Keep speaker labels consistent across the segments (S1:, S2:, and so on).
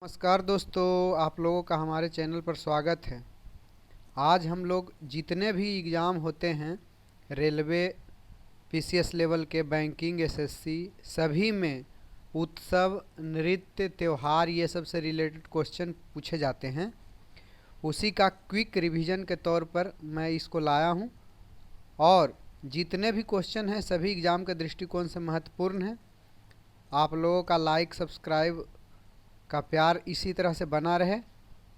S1: नमस्कार दोस्तों, आप लोगों का हमारे चैनल पर स्वागत है। आज हम लोग जितने भी एग्ज़ाम होते हैं रेलवे, पीसीएस लेवल के, बैंकिंग, एसएससी, सभी में उत्सव, नृत्य, त्यौहार ये सब से रिलेटेड क्वेश्चन पूछे जाते हैं। उसी का क्विक रिवीजन के तौर पर मैं इसको लाया हूँ और जितने भी क्वेश्चन हैं सभी एग्ज़ाम के दृष्टिकोण से महत्वपूर्ण हैं। आप लोगों का लाइक, सब्सक्राइब का प्यार इसी तरह से बना रहे।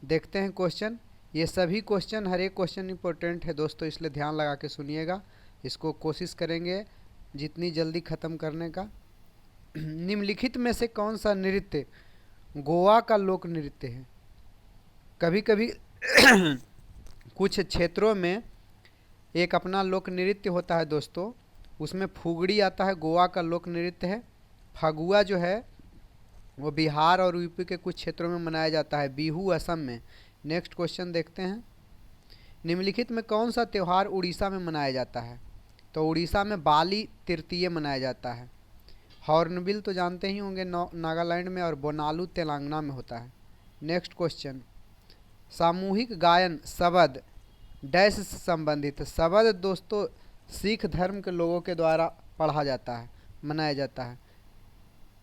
S1: देखते हैं क्वेश्चन। ये सभी क्वेश्चन, हर एक क्वेश्चन इंपॉर्टेंट है दोस्तों, इसलिए ध्यान लगा के सुनिएगा। इसको कोशिश करेंगे जितनी जल्दी ख़त्म करने का। निम्नलिखित में से कौन सा नृत्य गोवा का लोक नृत्य है? कभी कभी कुछ क्षेत्रों में एक अपना लोक नृत्य होता है दोस्तों, उसमें फुगड़ी आता है, गोवा का लोक नृत्य है। फगुआ जो है वो बिहार और यूपी के कुछ क्षेत्रों में मनाया जाता है, बिहू असम में। नेक्स्ट क्वेश्चन देखते हैं। निम्नलिखित में कौन सा त्यौहार उड़ीसा में मनाया जाता है? तो उड़ीसा में बाली तृतीय मनाया जाता है। हॉर्नबिल तो जानते ही होंगे, नागालैंड में, और बोनालू तेलंगाना में होता है। Next question. सामूहिक गायन शबद डैश से संबंधित है? शबद दोस्तों सिख धर्म के लोगों के द्वारा पढ़ा जाता है, मनाया जाता है।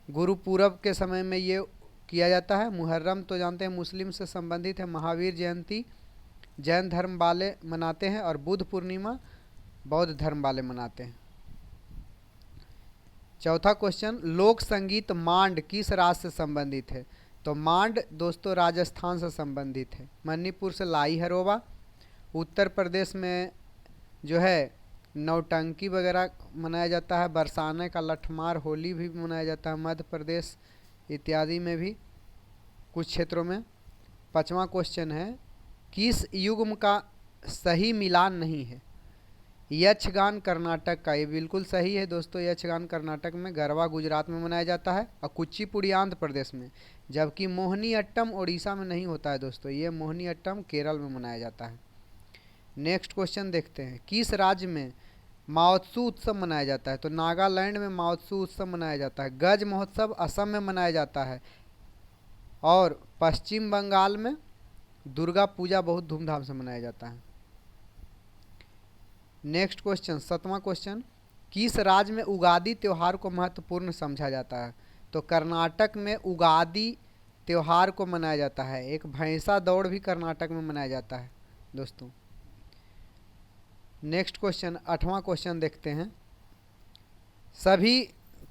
S1: गुरुपूरब के समय में ये किया जाता है। मुहर्रम तो जानते हैं मुस्लिम से संबंधित है। महावीर जयंती जैन धर्म वाले मनाते हैं और बुद्ध पूर्णिमा बौद्ध धर्म वाले मनाते हैं। चौथा क्वेश्चन। लोक संगीत मांड किस राज्य से संबंधित है? तो मांड दोस्तों राजस्थान से संबंधित है। मणिपुर से लाई हरोबा। उत्तर प्रदेश में जो है नौटंकी वगैरह मनाया जाता है। बरसाने का लठमार, होली भी मनाया जाता है मध्य प्रदेश इत्यादि में भी कुछ क्षेत्रों में। पांचवा क्वेश्चन है। किस युग्म का सही मिलान नहीं है? यक्षगान कर्नाटक का। ये बिल्कुल सही है दोस्तों, यक्षगान कर्नाटक में, गरबा गुजरात में मनाया जाता है और कुचिपुड़ी आंध्र प्रदेश में, जबकि मोहिनी अट्टम उड़ीसा में नहीं होता है दोस्तों। ये मोहिनी अट्टम केरल में मनाया जाता है। नेक्स्ट क्वेश्चन देखते हैं। किस राज्य में माओत्सु उत्सव मनाया जाता है? तो नागालैंड में माओत्सु उत्सव मनाया जाता है। गज महोत्सव असम में मनाया जाता है और पश्चिम बंगाल में दुर्गा पूजा बहुत धूमधाम से मनाया जाता है। नेक्स्ट क्वेश्चन, सातवां क्वेश्चन। किस राज्य में उगादी त्यौहार को महत्वपूर्ण समझा जाता है? तो कर्नाटक में उगादी त्यौहार को मनाया जाता है। एक भैंसा दौड़ भी कर्नाटक में मनाया जाता है दोस्तों। नेक्स्ट क्वेश्चन, आठवां क्वेश्चन देखते हैं। सभी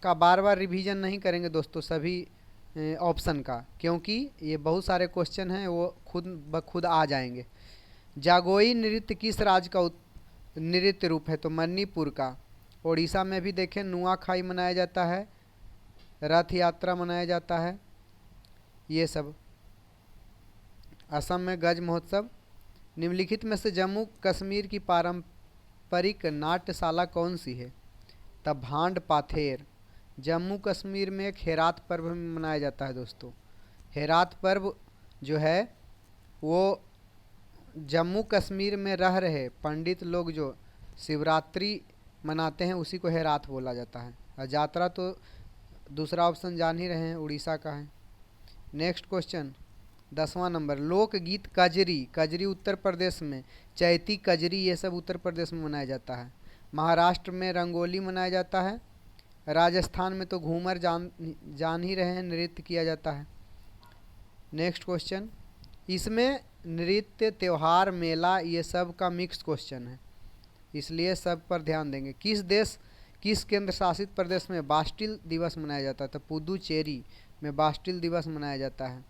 S1: का बार बार रिवीजन नहीं करेंगे दोस्तों, सभी ऑप्शन का, क्योंकि ये बहुत सारे क्वेश्चन हैं, वो खुद ब खुद आ जाएंगे। जागोई नृत्य किस राज्य का नृत्य रूप है? तो मणिपुर का। उड़ीसा में भी देखें नुआखाई मनाया जाता है, रथ यात्रा मनाया जाता है, ये सब। असम में गज महोत्सव। निम्नलिखित में से जम्मू कश्मीर की पारंपरिक नाट्यशाला कौन सी है? तब भांड पाथेर। जम्मू कश्मीर में एक हेरात पर्व मनाया जाता है दोस्तों। हेरात पर्व जो है वो जम्मू कश्मीर में रह रहे पंडित लोग जो शिवरात्रि मनाते हैं उसी को हेरात बोला जाता है। और यात्रा तो दूसरा ऑप्शन जान ही रहे हैं, उड़ीसा का है। नेक्स्ट क्वेश्चन, 10वां नंबर। लोकगीत कजरी। कजरी उत्तर प्रदेश में, चैती कजरी ये सब उत्तर प्रदेश में मनाया जाता है। महाराष्ट्र में रंगोली मनाया जाता है। राजस्थान में तो घूमर जान ही रहे हैं, नृत्य किया जाता है। Next question. इसमें नृत्य, त्यौहार, मेला ये सब का मिक्स क्वेश्चन है, इसलिए सब पर ध्यान देंगे। किस केंद्र शासित प्रदेश में बास्टिल दिवस मनाया जाता है? तो पुदुचेरी में बास्टिल दिवस मनाया जाता है।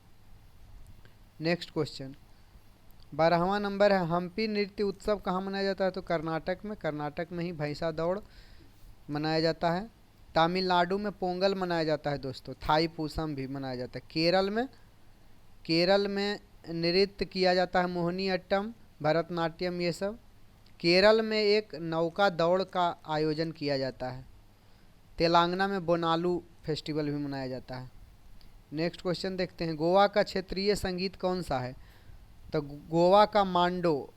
S1: नेक्स्ट क्वेश्चन, 12वां नंबर है। हम्पी नृत्य उत्सव कहाँ मनाया जाता है? तो कर्नाटक में। कर्नाटक में ही भैंसा दौड़ मनाया जाता है। तमिलनाडु में पोंगल मनाया जाता है दोस्तों। थाई पूसम भी मनाया जाता है। केरल में नृत्य किया जाता है, मोहिनी अट्टम, भरतनाट्यम ये सब। केरल में एक नौका दौड़ का आयोजन किया जाता है। तेलंगाना में बोनालू फेस्टिवल भी मनाया जाता है। नेक्स्ट क्वेश्चन देखते हैं। गोवा का क्षेत्रीय संगीत कौन सा है? तो गोवा का मांडो।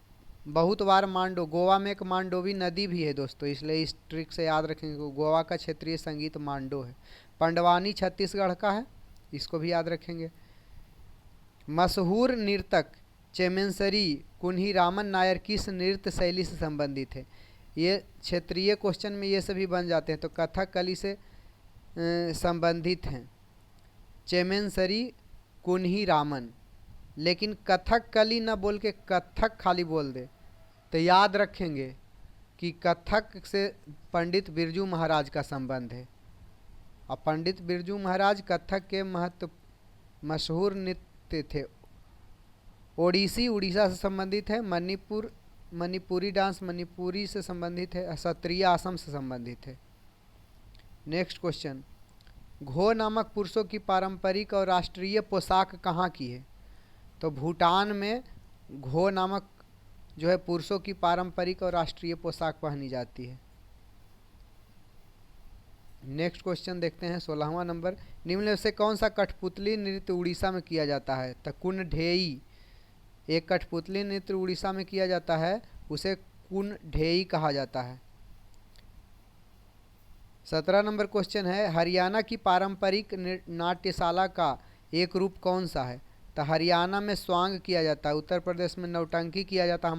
S1: बहुत बार मांडो, गोवा में एक मांडोवी नदी भी है दोस्तों, इसलिए इस ट्रिक से याद रखेंगे। गोवा का क्षेत्रीय संगीत मांडो है। पंडवानी छत्तीसगढ़ का है, इसको भी याद रखेंगे। मशहूर नर्तक चेमेंसरी कुन्हीरामन नायर किस नृत्य शैली से संबंधित है? ये क्षेत्रीय क्वेश्चन में ये सभी बन जाते हैं, तो कथकली से संबंधित हैं चेमेंसरी कुन्हीरामन। लेकिन कथकली ना बोल के कथक खाली बोल दे तो याद रखेंगे कि कथक से पंडित बिरजू महाराज का संबंध है, और पंडित बिरजू महाराज कथक के मशहूर नृत्य थे। ओडिसी उड़ीसा से संबंधित है। मणिपुरी डांस मणिपुरी से संबंधित है। सत्रिय असम से संबंधित है। नेक्स्ट क्वेश्चन, घो नामक पुरुषों की पारंपरिक और राष्ट्रीय पोशाक कहाँ की है? तो भूटान में घो नामक जो है पुरुषों की पारंपरिक और राष्ट्रीय पोशाक पहनी जाती है। नेक्स्ट क्वेश्चन देखते हैं 16वां नंबर, निम्न में से कौन सा कठपुतली नृत्य उड़ीसा में किया जाता है? तो कुनढेई, एक कठपुतली नृत्य उड़ीसा में किया जाता है, उसे कुनढेई कहा जाता है। 17 नंबर क्वेश्चन है, हरियाणा की पारंपरिक नाट्यशाला का एक रूप कौन सा है? तो हरियाणा में स्वांग किया जाता है, उत्तर प्रदेश में नौटंकी किया जाता है,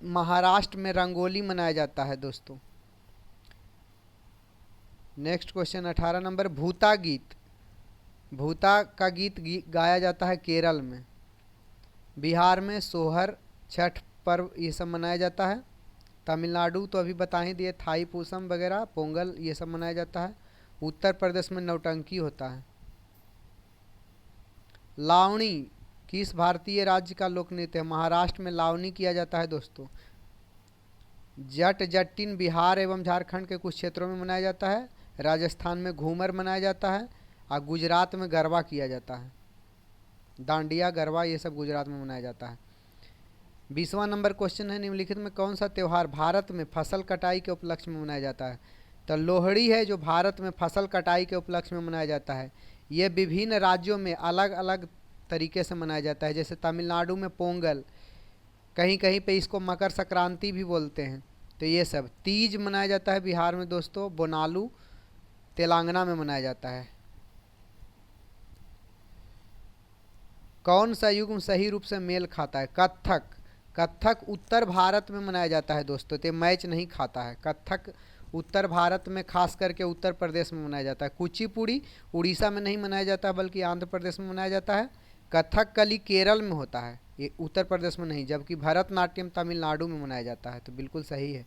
S1: महाराष्ट्र में रंगोली मनाया जाता है दोस्तों। नेक्स्ट क्वेश्चन 18 नंबर, भूता गीत, भूता का गीत गाया जाता है केरल में। बिहार में सोहर, छठ पर्व ये सब मनाया जाता है। तमिलनाडु तो अभी बता ही दिए, थाई पूसम वगैरह, पोंगल ये सब मनाया जाता है। उत्तर प्रदेश में नौटंकी होता है। लावणी किस भारतीय राज्य का लोक नृत्य है? महाराष्ट्र में लावणी किया जाता है दोस्तों। जट जटिन बिहार एवं झारखंड के कुछ क्षेत्रों में मनाया जाता है। राजस्थान में घूमर मनाया जाता है, और गुजरात में गरबा किया जाता है। डांडिया गरबा ये सब गुजरात में मनाया जाता है। 20वां नंबर क्वेश्चन है, निम्नलिखित में कौन सा त्यौहार भारत में फसल कटाई के उपलक्ष्य में मनाया जाता है? तो लोहड़ी है जो भारत में फसल कटाई के उपलक्ष्य में मनाया जाता है। ये विभिन्न राज्यों में अलग अलग तरीके से मनाया जाता है। जैसे तमिलनाडु में पोंगल, कहीं कहीं पे इसको मकर संक्रांति भी बोलते हैं। तो ये सब तीज मनाया जाता है बिहार में दोस्तों। बोनालू तेलंगाना में मनाया जाता है। कौन सा युग्म सही रूप से मेल खाता है? कथक, कथक उत्तर भारत में मनाया जाता है दोस्तों, तो मैच नहीं खाता है। कथक उत्तर भारत में खास करके उत्तर प्रदेश में मनाया जाता है। कुचिपुड़ी उड़ीसा में नहीं मनाया जाता बल्कि आंध्र प्रदेश में मनाया जाता है। कथकली केरल में होता है, ये उत्तर प्रदेश में नहीं। जबकि भरतनाट्यम तमिलनाडु में मनाया जाता है। तो बिल्कुल सही है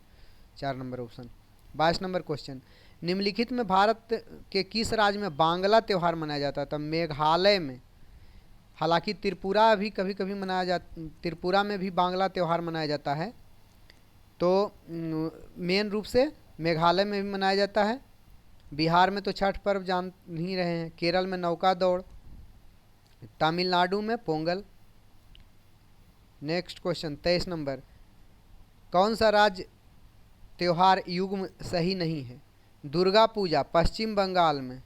S1: 4 नंबर ऑप्शन। 22 नंबर क्वेश्चन, निम्नलिखित में भारत के किस राज्य में बांग्ला त्यौहार मनाया जाता है? तो मेघालय में। हालांकि त्रिपुरा भी कभी कभी त्रिपुरा में भी बांग्ला त्यौहार मनाया जाता है। तो मेन रूप से मेघालय में भी मनाया जाता है। बिहार में तो छठ पर्व जान ही रहे हैं। केरल में नौका दौड़, तमिलनाडु में पोंगल। नेक्स्ट क्वेश्चन 23 नंबर, कौन सा राज्य त्यौहार युग्म सही नहीं है? दुर्गा पूजा पश्चिम बंगाल में,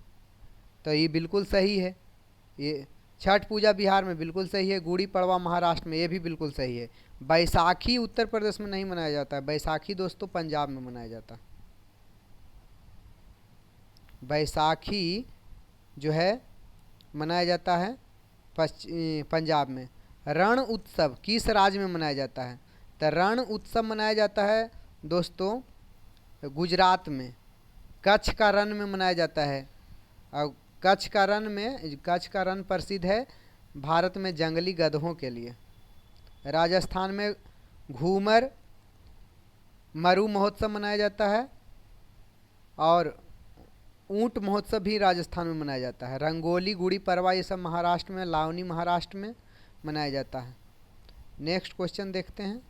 S1: तो ये बिल्कुल सही है। ये छठ पूजा बिहार में बिल्कुल सही है। गुड़ी पड़वा महाराष्ट्र में, ये भी बिल्कुल सही है। बैसाखी उत्तर प्रदेश में नहीं मनाया जाता है। बैसाखी दोस्तों पंजाब में मनाया जाता है। बैसाखी जो है मनाया जाता है पंजाब में। रण उत्सव किस राज्य में मनाया जाता है? तो रण उत्सव मनाया जाता है दोस्तों गुजरात में। कच्छ का रण में मनाया जाता है। और कच्छ का रण प्रसिद्ध है भारत में जंगली गधों के लिए। राजस्थान में घूमर मरु महोत्सव मनाया जाता है, और ऊंट महोत्सव भी राजस्थान में मनाया जाता है। रंगोली गुड़ी पड़वा ये सब महाराष्ट्र में, लावनी महाराष्ट्र में मनाया जाता है। नेक्स्ट क्वेश्चन देखते हैं,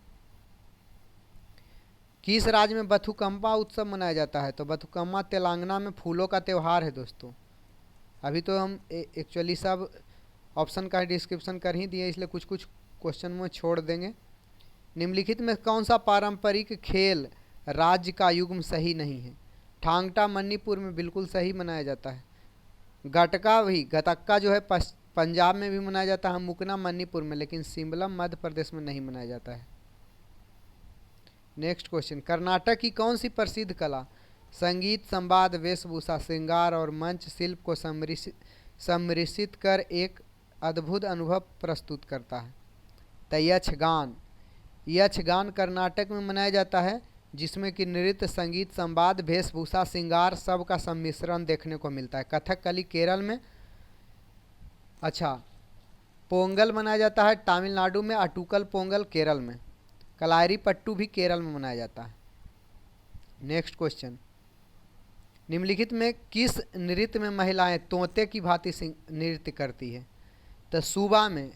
S1: किस राज्य में बथुकम्मा उत्सव मनाया जाता है? तो बथुकम्मा तेलंगाना में फूलों का त्यौहार है दोस्तों। अभी तो हम एक्चुअली सब ऑप्शन का डिस्क्रिप्शन कर ही दिए, इसलिए कुछ कुछ क्वेश्चन में छोड़ देंगे। निम्नलिखित में कौन सा पारंपरिक खेल राज्य का युग्म सही नहीं है? ठांगटा मणिपुर में बिल्कुल सही मनाया जाता है। गतक्का जो है पंजाब में भी मनाया जाता है, मुकना मणिपुर में, लेकिन सिम्बलम मध्य प्रदेश में नहीं मनाया जाता है। नेक्स्ट क्वेश्चन, कर्नाटक की कौन सी प्रसिद्ध कला संगीत, संवाद, वेशभूषा, श्रृंगार और मंच शिल्प को सम्मिश्रित कर एक अद्भुत अनुभव प्रस्तुत करता है। तो यक्षगान, यक्षगान कर्नाटक में मनाया जाता है, जिसमें कि नृत्य, संगीत, संवाद, वेशभूषा, श्रृंगार सब का सम्मिश्रण देखने को मिलता है। कथकली केरल में। अच्छा, पोंगल मनाया जाता है तमिलनाडु में, अटूकल पोंगल केरल में, कलारी पट्टू भी केरल में मनाया जाता है। नेक्स्ट क्वेश्चन, निम्नलिखित में किस नृत्य में महिलाएं तोते की भांति नृत्य करती है? तो सूबा में।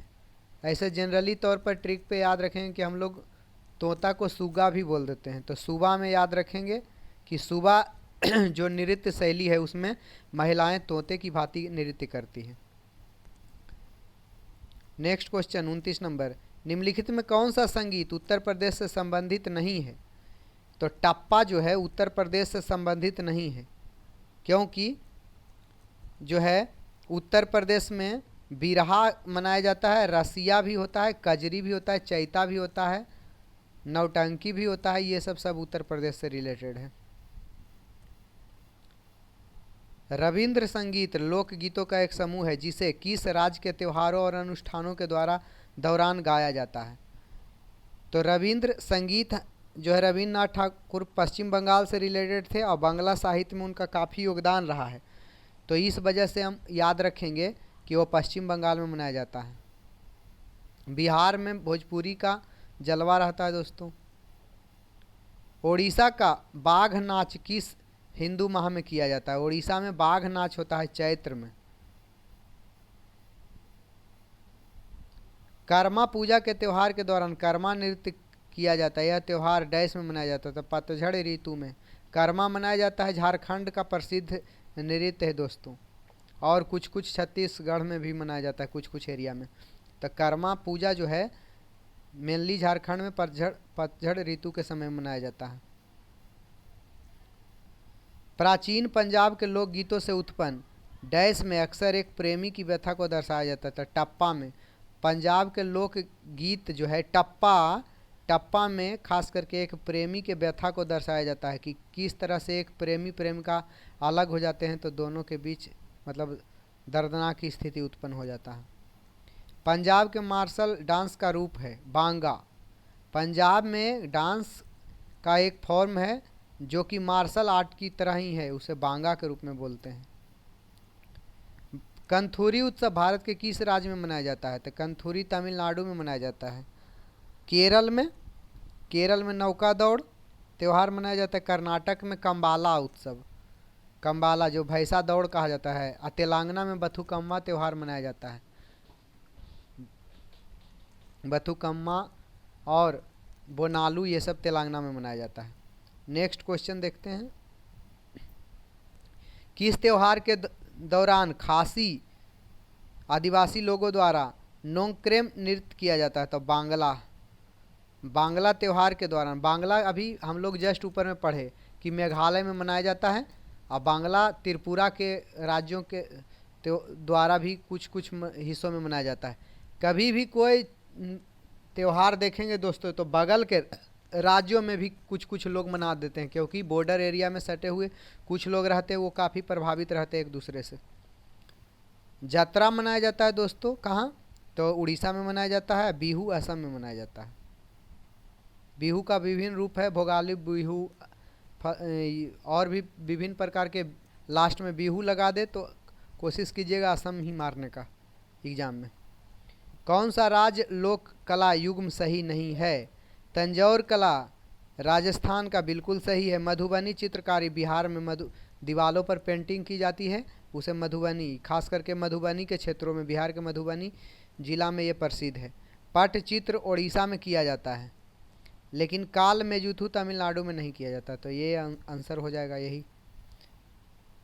S1: ऐसे जनरली तौर पर ट्रिक पे याद रखेंगे कि हम लोग तोता को सुगा भी बोल देते हैं, तो सूबा में याद रखेंगे कि सूबा जो नृत्य शैली है उसमें महिलाएं तोते की भांति नृत्य करती हैं। नेक्स्ट क्वेश्चन 29 नंबर, निम्नलिखित में कौन सा संगीत उत्तर प्रदेश से संबंधित नहीं है? तो टप्पा जो है उत्तर प्रदेश से संबंधित नहीं है, क्योंकि जो है उत्तर प्रदेश में बिरहा मनाया जाता है, रसिया भी होता है, कजरी भी होता है, चैता भी होता है, नौटंकी भी होता है। ये सब उत्तर प्रदेश से रिलेटेड है। रविंद्र संगीत लोकगीतों का एक समूह है जिसे किस राज्य के त्योहारों और अनुष्ठानों के दौरान गाया जाता है? तो रविंद्र संगीत जो है रविन्द्रनाथ ठाकुर पश्चिम बंगाल से रिलेटेड थे और बांग्ला साहित्य में उनका काफ़ी योगदान रहा है, तो इस वजह से हम याद रखेंगे कि वो पश्चिम बंगाल में मनाया जाता है। बिहार में भोजपुरी का जलवा रहता है दोस्तों। ओडिशा का बाघ नाच किस हिंदू माह में किया जाता है? ओडिशा में बाघ नाच होता है चैत्र में। कर्मा पूजा के त्यौहार के दौरान कर्मा नृत्य किया जाता है। यह त्यौहार डैश में मनाया जाता था? पतझड़ ऋतु में। कर्मा मनाया जाता है, झारखंड का प्रसिद्ध नृत्य है दोस्तों, और कुछ कुछ छत्तीसगढ़ में भी मनाया जाता है, कुछ कुछ एरिया में। तो कर्मा पूजा जो है मेनली झारखंड में पतझड़ ऋतु के समय मनाया जाता है। प्राचीन पंजाब के लोकगीतों से उत्पन्न डैश में अक्सर एक प्रेमी की व्यथा को दर्शाया जाता था। टप्पा में पंजाब के लोकगीत जो है टप्पा में खास करके एक प्रेमी के व्यथा को दर्शाया जाता है कि किस तरह से एक प्रेमी प्रेमिका अलग हो जाते हैं तो दोनों के बीच मतलब दर्दनाक की स्थिति उत्पन्न हो जाता है। पंजाब के मार्शल डांस का रूप है बांगा। पंजाब में डांस का एक फॉर्म है जो कि मार्शल आर्ट की तरह ही है, उसे बांगा के रूप में बोलते हैं। कंथूरी उत्सव भारत के किस राज्य में मनाया जाता है? तो कंथूरी तमिलनाडु में मनाया जाता है। केरल में नौका दौड़ त्यौहार मनाया जाता है। कर्नाटक में कंबाला उत्सव, कंबाला जो भैंसा दौड़ कहा जाता है। और तेलंगाना में बथुकम्मा त्यौहार मनाया जाता है। बथुकम्मा और बोनालू ये सब तेलंगाना में मनाया जाता है। नेक्स्ट क्वेश्चन देखते हैं, किस त्यौहार के दौरान खासी आदिवासी लोगों द्वारा नोंगक्रेम नृत्य किया जाता है? तो बांग्ला त्यौहार के दौरान। बांग्ला अभी हम लोग जस्ट ऊपर में पढ़े कि मेघालय में मनाया जाता है, और बांग्ला त्रिपुरा के राज्यों के द्वारा भी कुछ कुछ हिस्सों में मनाया जाता है। कभी भी कोई त्यौहार देखेंगे दोस्तों तो बगल के राज्यों में भी कुछ कुछ लोग मना देते हैं, क्योंकि बॉर्डर एरिया में सटे हुए कुछ लोग रहते हैं, वो काफ़ी प्रभावित रहते हैं एक दूसरे से। यात्रा मनाया जाता है दोस्तों कहाँ? तो उड़ीसा में मनाया जाता है। बिहू असम में मनाया जाता है। बिहू का विभिन्न रूप है, भोगाली बिहू और भी विभिन्न प्रकार के। लास्ट में बिहू लगा दे तो कोशिश कीजिएगा असम ही मारने का एग्जाम में। कौन सा राज्य लोक कला युग्म सही नहीं है? तंजौर कला राजस्थान का बिल्कुल सही है। मधुबनी चित्रकारी बिहार में दीवारों पर पेंटिंग की जाती है, उसे मधुबनी, खास करके मधुबनी के क्षेत्रों में, बिहार के मधुबनी जिला में ये प्रसिद्ध है। पटचित्र उड़ीसा में किया जाता है, लेकिन काल मेजुथु तमिलनाडु में नहीं किया जाता, तो ये आंसर हो जाएगा यही।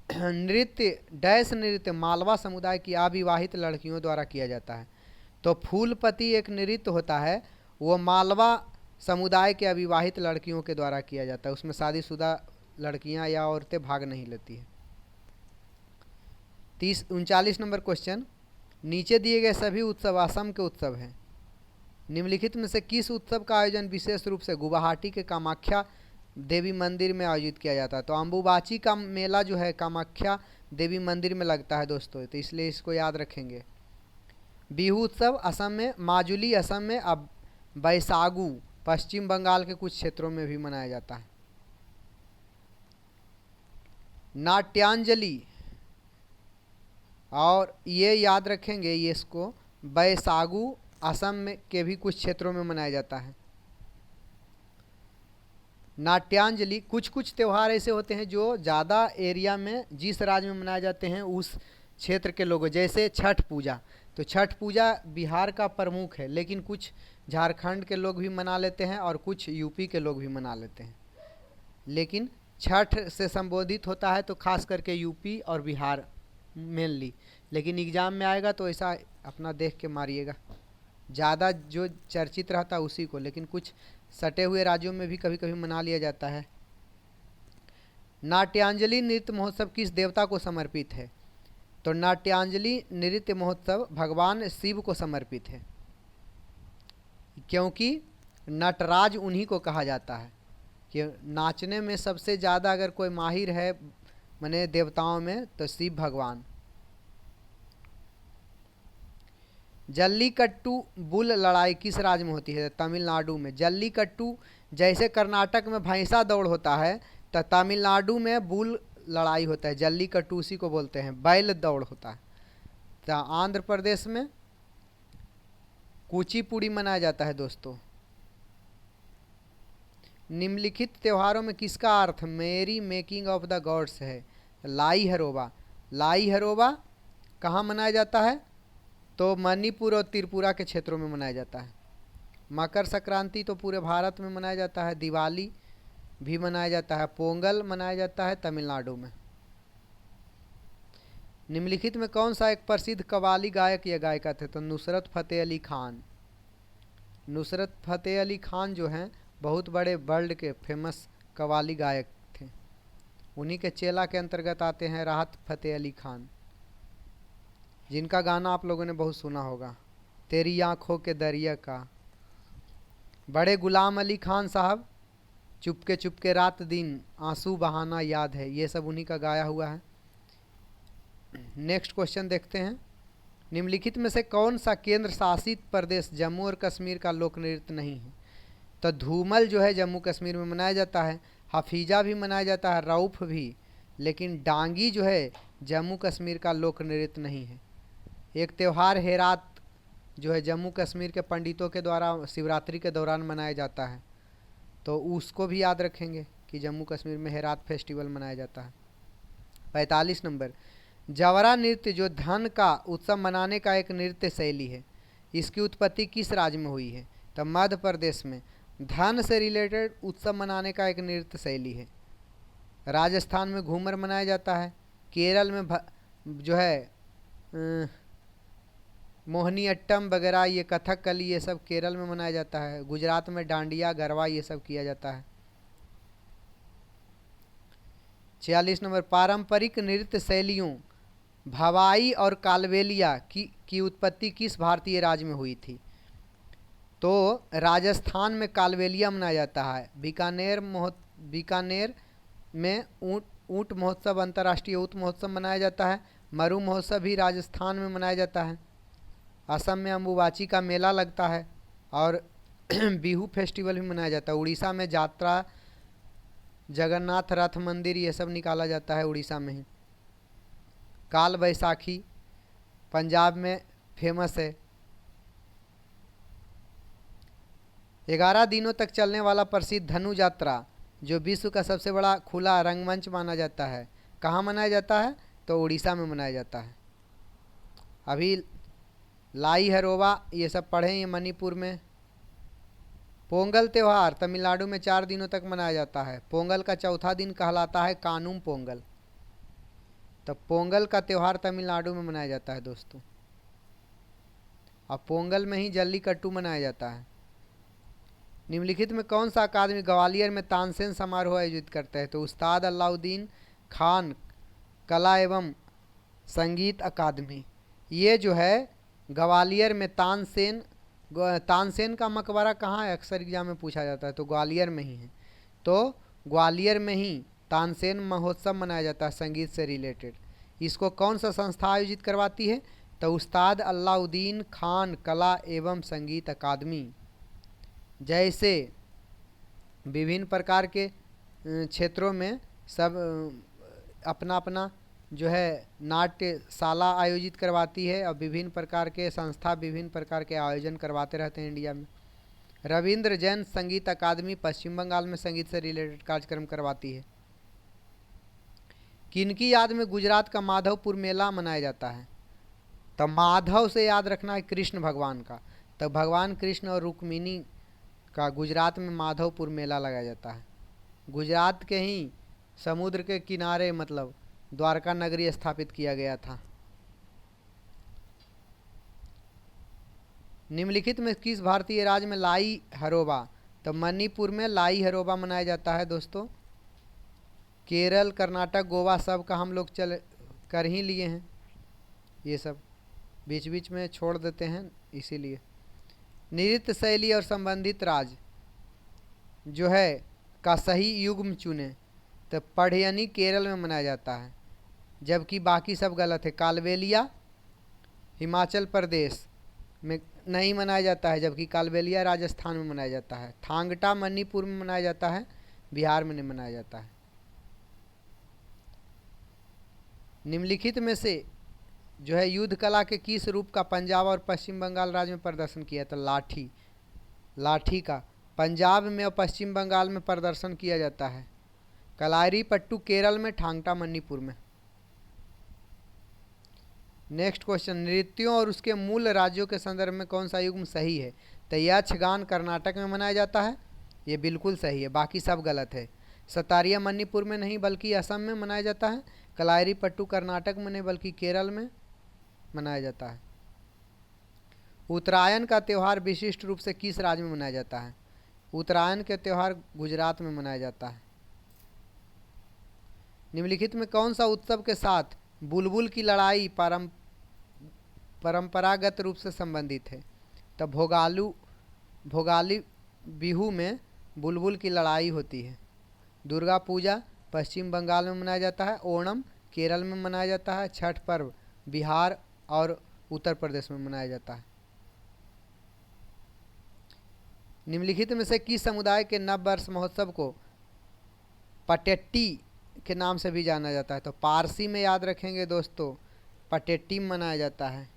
S1: नृत्य मालवा समुदाय की अविवाहित लड़कियों द्वारा किया जाता है। तो फूलपति एक नृत्य होता है, वो मालवा समुदाय के अविवाहित लड़कियों के द्वारा किया जाता है, उसमें शादीशुदा लड़कियां या औरतें भाग नहीं लेती है। 39 नंबर क्वेश्चन, नीचे दिए गए सभी उत्सव असम के उत्सव हैं। निम्नलिखित में से किस उत्सव का आयोजन विशेष रूप से गुवाहाटी के कामाख्या देवी मंदिर में आयोजित किया जाता है? तो अम्बुबाची का मेला जो है कामाख्या देवी मंदिर में लगता है दोस्तों, तो इसलिए इसको याद रखेंगे। बिहू उत्सव असम में, माजुली असम में, अब बैसागु पश्चिम बंगाल के कुछ क्षेत्रों में भी मनाया जाता है। नाट्यांजलि, और ये याद रखेंगे, ये इसको बैसागु असम में के भी कुछ क्षेत्रों में मनाया जाता है। नाट्यांजलि, कुछ कुछ त्यौहार ऐसे होते हैं जो ज़्यादा एरिया में जिस राज्य में मनाए जाते हैं उस क्षेत्र के लोगों, जैसे छठ पूजा, तो छठ पूजा बिहार का प्रमुख है, लेकिन कुछ झारखंड के लोग भी मना लेते हैं और कुछ यूपी के लोग भी मना लेते हैं। लेकिन छठ से संबोधित होता है तो खास करके यूपी और बिहार मेनली, लेकिन एग्ज़ाम में आएगा तो ऐसा अपना देख के मारिएगा, ज़्यादा जो चर्चित रहता है उसी को, लेकिन कुछ सटे हुए राज्यों में भी कभी कभी मना लिया जाता है। नाट्यांजलि नृत्य महोत्सव किस देवता को समर्पित है? तो नाट्यांजलि नृत्य महोत्सव भगवान शिव को समर्पित है, क्योंकि नटराज उन्हीं को कहा जाता है कि नाचने में सबसे ज़्यादा अगर कोई माहिर है माने देवताओं में तो शिव भगवान। जल्लीकट्टू बुल लड़ाई किस राज्य में होती है? तमिलनाडु में। जल्लीकट्टू जैसे कर्नाटक में भैंसा दौड़ होता है तो तमिलनाडु में बुल लड़ाई होता है, जल्लीकट्टू उसी को बोलते हैं, बैल दौड़ होता है। तो आंध्र प्रदेश में कुचिपुड़ी मनाया जाता है दोस्तों। निम्नलिखित त्योहारों में किसका अर्थ मेरी मेकिंग ऑफ द गॉड्स है? लाई हरोबा। लाई हरोबा कहाँ मनाया जाता है? तो मणिपुर और त्रिपुरा के क्षेत्रों में मनाया जाता है। मकर संक्रांति तो पूरे भारत में मनाया जाता है। दिवाली भी मनाया जाता है। पोंगल मनाया जाता है तमिलनाडु में। निम्नलिखित में कौन सा एक प्रसिद्ध कव्वाली गायक या गायिका थे? तो नुसरत फ़तेह अली खान। नुसरत फ़तेह अली खान जो हैं बहुत बड़े वर्ल्ड के फेमस कव्वाली गायक थे। उन्हीं के चेला के अंतर्गत आते हैं राहत फ़तेह अली खान, जिनका गाना आप लोगों ने बहुत सुना होगा, तेरी आँखों के दरिया का। बड़े गुलाम अली खान साहब, चुपके रात दिन आंसू बहाना याद है, ये सब उन्हीं का गाया हुआ है। नेक्स्ट क्वेश्चन देखते हैं। निम्नलिखित में से कौन सा केंद्र शासित प्रदेश जम्मू और कश्मीर का लोक नृत्य नहीं है? तो धूमल जो है जम्मू कश्मीर में मनाया जाता है, हफीजा भी मनाया जाता है, रऊफ भी, लेकिन डांगी जो है जम्मू कश्मीर का लोक नृत्य नहीं है। एक त्यौहार हेरात जो है जम्मू कश्मीर के पंडितों के द्वारा शिवरात्रि के दौरान मनाया जाता है, तो उसको भी याद रखेंगे कि जम्मू कश्मीर में हेरात फेस्टिवल मनाया जाता है। 45 नंबर, जवरा नृत्य जो धन का उत्सव मनाने का एक नृत्य शैली है, इसकी उत्पत्ति किस राज्य में हुई है? तो मध्य प्रदेश में। धन से रिलेटेड उत्सव मनाने का एक नृत्य शैली है। राजस्थान में घूमर मनाया जाता है। केरल में जो है मोहिनीअट्टम वगैरह, ये कथकली, ये सब केरल में मनाया जाता है। गुजरात में डांडिया गरबा ये सब किया जाता है। 46 नंबर, पारंपरिक नृत्य शैलियों भवाई और कालबेलिया की उत्पत्ति किस भारतीय राज्य में हुई थी? तो राजस्थान में कालबेलिया मनाया जाता है। बीकानेर में ऊँट महोत्सव, अंतर्राष्ट्रीय ऊँट महोत्सव मनाया जाता है। मरु महोत्सव भी राजस्थान में मनाया जाता है। असम में अम्बुबाची का मेला लगता है और बिहू फेस्टिवल भी मनाया जाता है। उड़ीसा में यात्रा, जगन्नाथ रथ मंदिर ये सब निकाला जाता है उड़ीसा में ही। काल बैसाखी पंजाब में फेमस है। 11 दिनों तक चलने वाला प्रसिद्ध धनु यात्रा जो विश्व का सबसे बड़ा खुला रंगमंच माना जाता है, कहाँ मनाया जाता है? तो उड़ीसा में मनाया जाता है। अभी लाई हरोबा ये सब पढ़े, ये मणिपुर में। पोंगल त्यौहार तमिलनाडु में 4 दिनों तक मनाया जाता है। पोंगल का चौथा दिन कहलाता है कानुम पोंगल। तो पोंगल का त्यौहार तमिलनाडु में मनाया जाता है दोस्तों। अब पोंगल में ही जल्लीकट्टू मनाया जाता है। निम्नलिखित में कौन सा अकादमी ग्वालियर में तानसेन समारोह आयोजित करता है? तो उस्ताद अलाउद्दीन खान कला एवं संगीत अकादमी। ये जो है ग्वालियर में तानसेन का मकबरा कहाँ है? अक्सर एग्जाम में पूछा जाता है, तो ग्वालियर में ही है। तो ग्वालियर में ही तानसेन महोत्सव मनाया जाता है संगीत से रिलेटेड। इसको कौन सा संस्था आयोजित करवाती है? तो उस्ताद अलाउद्दीन खान कला एवं संगीत अकादमी। जैसे विभिन्न प्रकार के क्षेत्रों में सब अपना अपना जो है नाट्यशाला आयोजित करवाती है और विभिन्न प्रकार के संस्था विभिन्न प्रकार के आयोजन करवाते रहते हैं इंडिया में। रविंद्र जैन संगीत अकादमी पश्चिम बंगाल में संगीत से रिलेटेड कार्यक्रम करवाती है। किनकी याद में गुजरात का माधवपुर मेला मनाया जाता है? तो माधव से याद रखना है कृष्ण भगवान का, तो भगवान कृष्ण और रुक्मिणी का गुजरात में माधवपुर मेला लगाया जाता है। गुजरात के ही समुद्र के किनारे मतलब द्वारका नगरी स्थापित किया गया था। निम्नलिखित में किस भारतीय राज्य में लाई हरोबा? तो मणिपुर में लाई हरोबा मनाया जाता है दोस्तों। केरल, कर्नाटक, गोवा सब का हम लोग चल कर ही लिए हैं, ये सब बीच बीच में छोड़ देते हैं इसीलिए। नृत्य शैली और संबंधित राज्य जो है का सही युग्म चुने। तो पढ़यनी केरल में मनाया जाता है, जबकि बाकी सब गलत है। कालबेलिया हिमाचल प्रदेश में नहीं मनाया जाता है, जबकि कालबेलिया राजस्थान में मनाया जाता है। थांगटा मणिपुर में मनाया जाता है, बिहार में नहीं मनाया जाता है। निम्नलिखित में से जो है युद्ध कला के किस रूप का पंजाब और पश्चिम बंगाल राज्य में प्रदर्शन किया? तो लाठी, लाठी का पंजाब में और पश्चिम बंगाल में प्रदर्शन किया जाता है। कलारी पट्टू केरल में, ठांगटा मणिपुर में। नेक्स्ट क्वेश्चन, नृत्यों और उसके मूल राज्यों के संदर्भ में कौन सा युग्म सही है? तो यक्षगान कर्नाटक में मनाया जाता है, ये बिल्कुल सही है, बाकी सब गलत है। सतारिया मणिपुर में नहीं बल्कि असम में मनाया जाता है। कलारी पट्टू कर्नाटक में नहीं बल्कि केरल में मनाया जाता है। उत्तरायण का त्यौहार विशिष्ट रूप से किस राज्य में मनाया जाता है? उत्तरायण के त्यौहार गुजरात में मनाया जाता है। निम्नलिखित में कौन सा उत्सव के साथ बुलबुल की लड़ाई परंपरागत रूप से संबंधित है? तो भोगाली बिहू में बुलबुल की लड़ाई होती है। दुर्गा पूजा पश्चिम बंगाल में मनाया जाता है। ओणम केरल में मनाया जाता है। छठ पर्व बिहार और उत्तर प्रदेश में मनाया जाता है। निम्नलिखित में से किस समुदाय के नव वर्ष महोत्सव को पटेट्टी के नाम से भी जाना जाता है? तो पारसी में याद रखेंगे दोस्तों, पटेट्टी मनाया जाता है।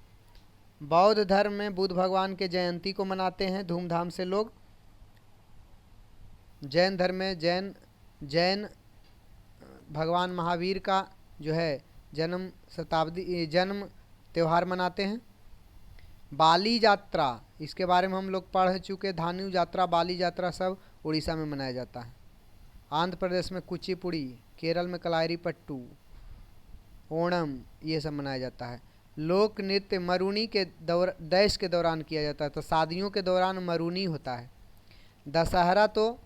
S1: बौद्ध धर्म में बुद्ध भगवान के जयंती को मनाते हैं धूमधाम से लोग। जैन धर्म में जैन भगवान महावीर का जो है जन्म त्यौहार मनाते हैं। बाली यात्रा, इसके बारे में हम लोग पढ़ चुके। धानु यात्रा, बाली यात्रा सब उड़ीसा में मनाया जाता है। आंध्र प्रदेश में कुचिपुड़ी, केरल में कलारी पट्टू, ओणम ये सब मनाया जाता है। लोक नृत्य मरूनी के दैश के दौरान किया जाता है, तो शादियों के दौरान मरूनी होता है। दशहरा तो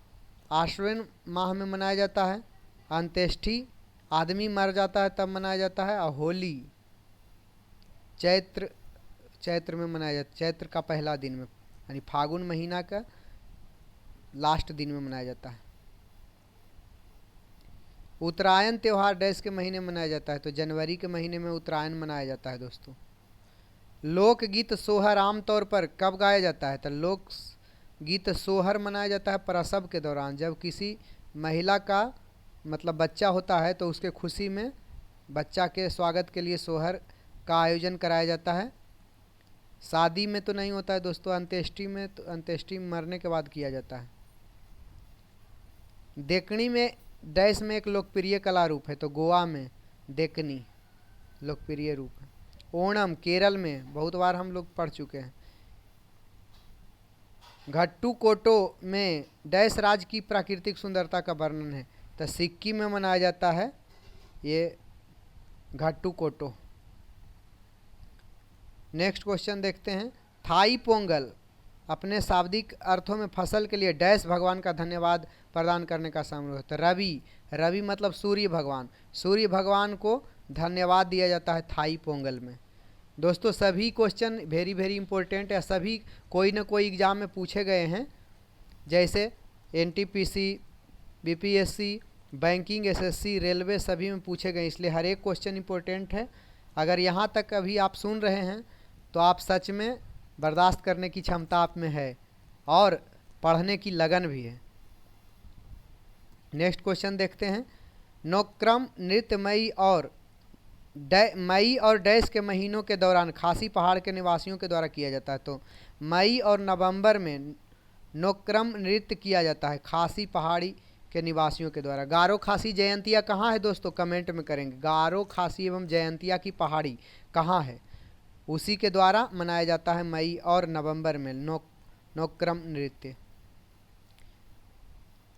S1: आश्विन माह में मनाया जाता है। अंत्येष्टि आदमी मर जाता है तब मनाया जाता है। और होली चैत्र में मनाया जाता है, चैत्र का पहला दिन में, यानी फागुन महीना का लास्ट दिन में मनाया जाता है। उत्तरायण त्यौहार डैश के महीने में मनाया जाता है? तो जनवरी के महीने में उत्तरायण मनाया जाता है दोस्तों। लोकगीत सोहर आमतौर पर कब गाया जाता है? तो लोकगीत सोहर मनाया जाता है प्रसव के दौरान, जब किसी महिला का मतलब बच्चा होता है तो उसके खुशी में बच्चा के स्वागत के लिए सोहर का आयोजन कराया जाता है। शादी में तो नहीं होता है दोस्तों, अंत्येष्टि में, तो अंत्येष्टि मरने के बाद किया जाता है। देखनी में डैश में एक लोकप्रिय कला रूप है? तो गोवा में देखनी लोकप्रिय रूप है। ओणम केरल में बहुत बार हम लोग पढ़ चुके हैं। घट्टू कोटो में डैश राज्य की प्राकृतिक सुंदरता का वर्णन है? तो सिक्किम में मनाया जाता है ये घट्टू कोटो। नेक्स्ट क्वेश्चन देखते हैं। थाई पोंगल अपने शाब्दिक अर्थों में फसल के लिए डैश भगवान का धन्यवाद प्रदान करने का समारोह है? तो रवि मतलब सूर्य भगवान, सूर्य भगवान को धन्यवाद दिया जाता है थाई पोंगल में। दोस्तों सभी क्वेश्चन वेरी वेरी इंपॉर्टेंट है, सभी कोई ना कोई एग्जाम में पूछे गए हैं, जैसे NTPC, BPSC banking, SSC, railway सभी में पूछे गए, इसलिए हर एक क्वेश्चन इंपॉर्टेंट है। अगर यहाँ तक अभी आप सुन रहे हैं तो आप सच में बर्दाश्त करने की क्षमता आप में है और पढ़ने की लगन भी है। नेक्स्ट क्वेश्चन देखते हैं। नोक्रम नृत्य मई और डैश के महीनों के दौरान खासी पहाड़ के निवासियों के द्वारा किया जाता है। तो मई और नवंबर में नोक्रम नृत्य किया जाता है खासी पहाड़ी के निवासियों के द्वारा। गारो खासी जयंतिया कहाँ है दोस्तों, कमेंट में करेंगे। गारो खासी एवं जयंतिया की पहाड़ी कहाँ है, उसी के द्वारा मनाया जाता है मई और नवंबर में नोक्रम नृत्य।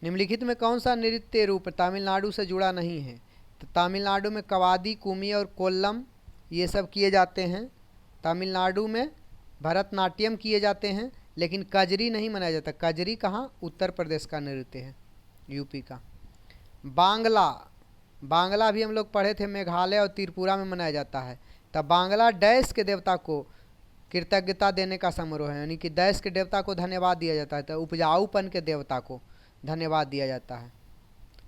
S1: निम्नलिखित में कौन सा नृत्य रूप तमिलनाडु से जुड़ा नहीं है। तो तमिलनाडु में कवादी, कुमी और कोल्लम ये सब किए जाते हैं। तमिलनाडु में भरतनाट्यम किए जाते हैं, लेकिन कजरी नहीं मनाया जाता। कजरी कहाँ, उत्तर प्रदेश का नृत्य है, यूपी का। बांग्ला भी हम लोग पढ़े थे, मेघालय और त्रिपुरा में मनाया जाता है। तब बांग्ला डैश के देवता को कृतज्ञता देने का समारोह है, यानी कि डैश के देवता को धन्यवाद दिया जाता है। तो उपजाऊपन के देवता को धन्यवाद दिया जाता है।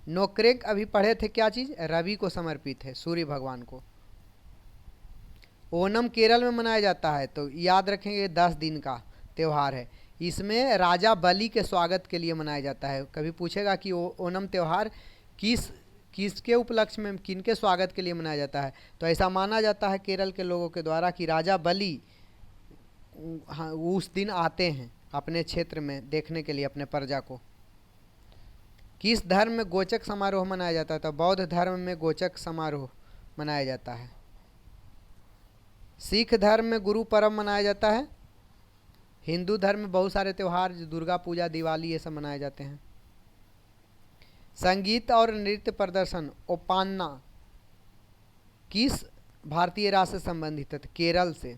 S1: नोक्रेक अभी पढ़े थे, क्या चीज़, रवि को समर्पित है, सूर्य भगवान को। ओनम केरल में मनाया जाता है, तो याद रखेंगे 10 दिन का त्यौहार है। इसमें राजा बलि के स्वागत के लिए मनाया जाता है। कभी पूछेगा कि ओनम त्यौहार किसके उपलक्ष्य में, किनके स्वागत के लिए मनाया जाता है, तो ऐसा माना जाता है केरल के लोगों के द्वारा कि राजा बलि उस दिन आते हैं अपने क्षेत्र में देखने के लिए अपने प्रजा को। किस धर्म में गोचक समारोह मनाया जाता है, तो बौद्ध धर्म में गोचक समारोह मनाया जाता है। सिख धर्म में गुरु पर्व मनाया जाता है। हिंदू धर्म में बहुत सारे त्यौहार, दुर्गा पूजा, दिवाली, ये सब मनाए जाते हैं। संगीत और नृत्य प्रदर्शन ओपान्ना किस भारतीय राज्य से संबंधित है, केरल से।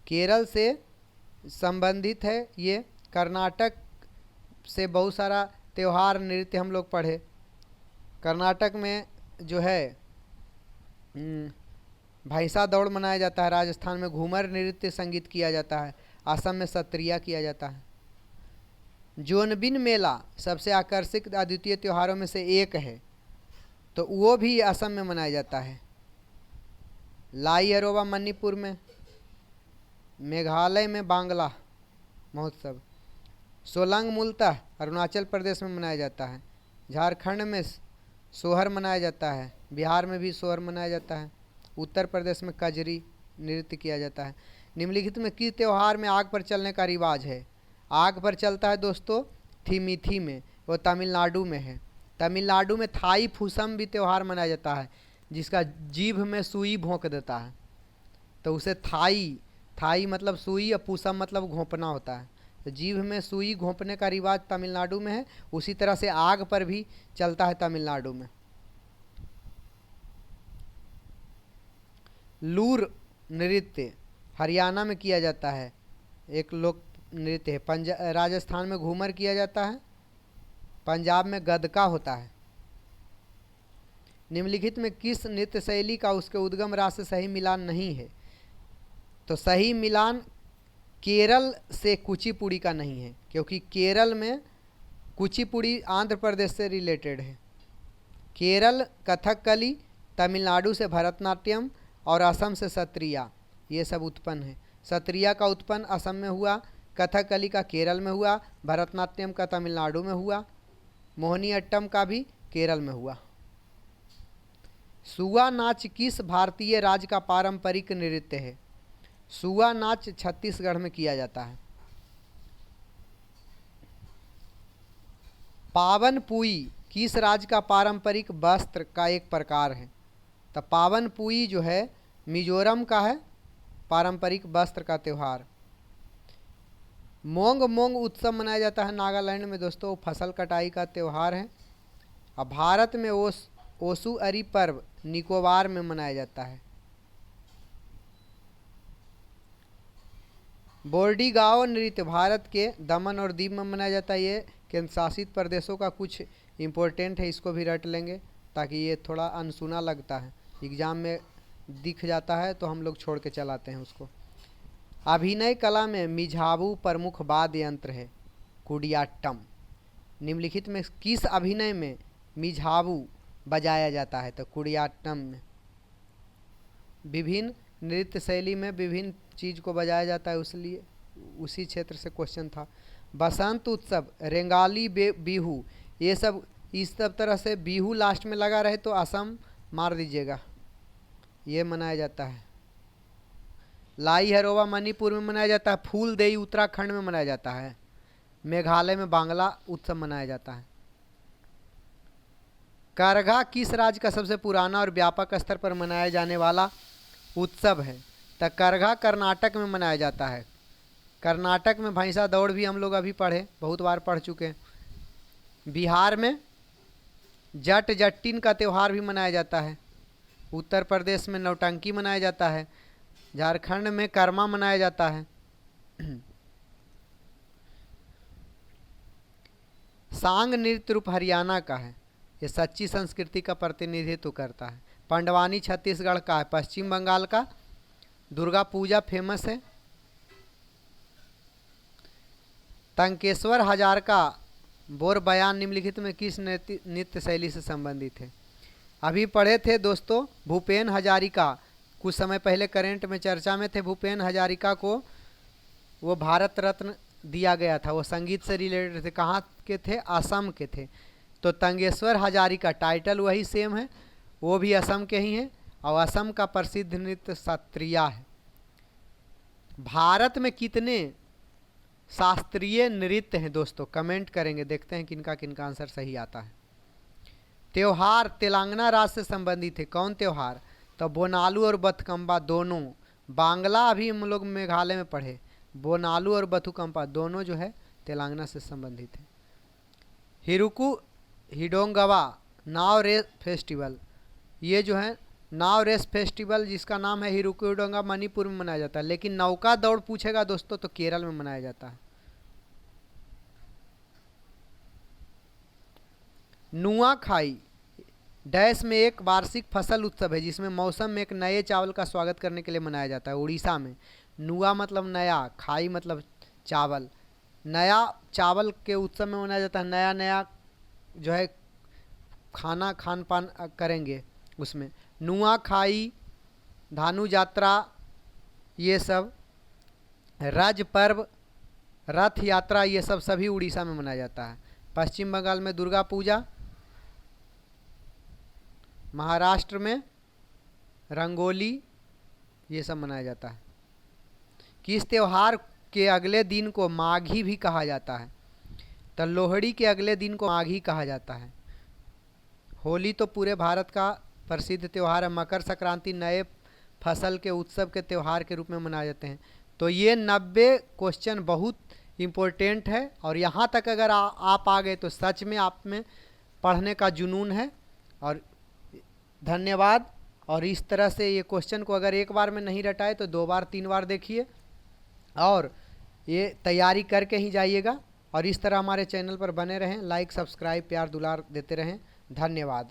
S1: केरल से संबंधित है ये। कर्नाटक से बहुत सारा त्यौहार, नृत्य हम लोग पढ़े। कर्नाटक में जो है भैंसा दौड़ मनाया जाता है। राजस्थान में घूमर नृत्य संगीत किया जाता है। असम में सत्रिया किया जाता है। जोनबिन मेला सबसे आकर्षक अद्वितीय त्योहारों में से एक है, तो वो भी असम में मनाया जाता है। लाई अरोवा मणिपुर में, मेघालय में बांग्ला महोत्सव। सोलंग मूलतः अरुणाचल प्रदेश में मनाया जाता है। झारखंड में सोहर मनाया जाता है। बिहार में भी सोहर मनाया जाता है। उत्तर प्रदेश में कजरी नृत्य किया जाता है। निम्नलिखित में किस त्यौहार में आग पर चलने का रिवाज है। आग पर चलता है दोस्तों थिमिथी में, वो तमिलनाडु में है। तमिलनाडु में थाई फूसम भी त्यौहार मनाया जाता है, जिसका जीभ में सुई भोंक देता है, तो उसे थाई मतलब सुई और पूसम मतलब घोंपना होता है। तो जीभ में सुई घोंपने का रिवाज तमिलनाडु में है। उसी तरह से आग पर भी चलता है तमिलनाडु में। लूर नृत्य हरियाणा में किया जाता है, एक लोक नृत्य है। राजस्थान में घूमर किया जाता है। पंजाब में गदका होता है। निम्नलिखित में किस नृत्य शैली का उसके उद्गम राज्य से सही मिलान नहीं है। तो सही मिलान केरल से कुचिपुड़ी का नहीं है, क्योंकि केरल में कुचिपुड़ी आंध्र प्रदेश से रिलेटेड है। केरल कथकली, तमिलनाडु से भरतनाट्यम और असम से सत्रिया, ये सब उत्पन्न है। सत्रिया का उत्पन्न असम में हुआ, कथकली का केरल में हुआ, भरतनाट्यम का तमिलनाडु में हुआ, मोहिनीअट्टम का भी केरल में हुआ। सुआ नाच किस भारतीय राज्य का पारंपरिक नृत्य है। सुआ नाच छत्तीसगढ़ में किया जाता है। पावन पुई किस राज्य का पारंपरिक वस्त्र का एक प्रकार है। तो पावन पुई जो है मिजोरम का है पारंपरिक वस्त्र का त्यौहार। मोंग मोंग उत्सव मनाया जाता है नागालैंड में दोस्तों, फसल कटाई का त्यौहार है। अब भारत में ओसु अरी पर्व निकोबार में मनाया जाता है। बोर्डिगाओ नृत्य भारत के दमन और दीव में मनाया जाता है। ये केंद्र शासित प्रदेशों का कुछ इम्पोर्टेंट है, इसको भी रट लेंगे ताकि ये थोड़ा अनसुना लगता है, एग्जाम में दिख जाता है तो हम लोग छोड़ के चलाते हैं उसको। अभिनय कला में मिझावू प्रमुख वाद्य यंत्र है कुडियाट्टम। निम्नलिखित में किस अभिनय में मिझावू बजाया जाता है। तो कुडियाट्टम में विभिन्न नृत्य शैली में विभिन्न चीज़ को बजाया जाता है, इसलिए उसी क्षेत्र से क्वेश्चन था। बसंत उत्सव, रेंगाली बिहू, ये सब इस सब तरह से बिहू लास्ट में लगा रहे तो असम मार दीजिएगा, ये मनाया जाता है। लाई हरोवा मणिपुर में मनाया जाता है। फूल देई उत्तराखंड में मनाया जाता है। मेघालय में बांग्ला उत्सव मनाया जाता है। करघा किस राज्य का सबसे पुराना और व्यापक स्तर पर मनाया जाने वाला उत्सव है? तो करघा कर्नाटक में मनाया जाता है। कर्नाटक में भैंसा दौड़ भी हम लोग अभी पढ़े, बहुत बार पढ़ चुके हैं। बिहार में जट जट्टिन का त्यौहार भी मनाया जाता है। उत्तर प्रदेश में नौटंकी मनाया जाता है। झारखंड में कर्मा मनाया जाता है। सांग नृत्य रूप हरियाणा का है, ये सच्ची संस्कृति का प्रतिनिधित्व करता है। पंडवानी छत्तीसगढ़ का है। पश्चिम बंगाल का दुर्गा पूजा फेमस है। तंकेश्वर हजार का बोर बयान निम्नलिखित में किस नृत्य शैली से संबंधित है? अभी पढ़े थे दोस्तों, भूपेन हजारिका कुछ समय पहले करंट में चर्चा में थे। भूपेन हजारिका को वो भारत रत्न दिया गया था। वो संगीत से रिलेटेड थे। कहाँ के थे? असम के थे। तो तंगेश्वर हजारिका टाइटल वही सेम है, वो भी असम के ही हैं और असम का प्रसिद्ध नृत्य सत्रिया है। भारत में कितने शास्त्रीय नृत्य हैं दोस्तों? कमेंट करेंगे, देखते हैं किनका किनका आंसर सही आता है। त्योहार तेलंगाना राज्य से संबंधित है। कौन त्योहार? तो बोनालू और बथकम्बा दोनों। बांग्ला अभी हम लोग मेघालय में पढ़े। बोनालू और बथुकम्पा दोनों जो है तेलंगाना से संबंधित है। हिरुकु हिडोंगवा नाव रेस फेस्टिवल, ये जो है नाव रेस फेस्टिवल जिसका नाम है हिरुकु हिडोंगा, मणिपुर में मनाया जाता है। लेकिन नौका दौड़ पूछेगा दोस्तों तो केरल में मनाया जाता है। नुआखाई डैश में एक वार्षिक फसल उत्सव है जिसमें मौसम में एक नए चावल का स्वागत करने के लिए मनाया जाता है। उड़ीसा में नुआ मतलब नया, खाई मतलब चावल। नया चावल के उत्सव में मनाया जाता है। नया नया जो है खान पान करेंगे उसमें। नुआखाई, धानु यात्रा, ये सब रज पर्व, रथ यात्रा, ये सब सभी उड़ीसा में मनाया जाता है। पश्चिम बंगाल में दुर्गा पूजा, महाराष्ट्र में रंगोली, ये सब मनाया जाता है। किस त्यौहार के अगले दिन को माघी भी कहा जाता है? तो लोहड़ी के अगले दिन को माघी कहा जाता है। होली तो पूरे भारत का प्रसिद्ध त्यौहार है। मकर संक्रांति नए फसल के उत्सव के त्यौहार के रूप में मनाए जाते हैं। तो ये 90 क्वेश्चन बहुत इम्पोर्टेंट है और यहाँ तक अगर आप आ गए तो सच में आप में पढ़ने का जुनून है। और धन्यवाद। और इस तरह से ये क्वेश्चन को अगर एक बार में नहीं रटाए तो 2 बार 3 बार देखिए और ये तैयारी करके ही जाइएगा। और इस तरह हमारे चैनल पर बने रहें, लाइक सब्सक्राइब प्यार दुलार देते रहें। धन्यवाद।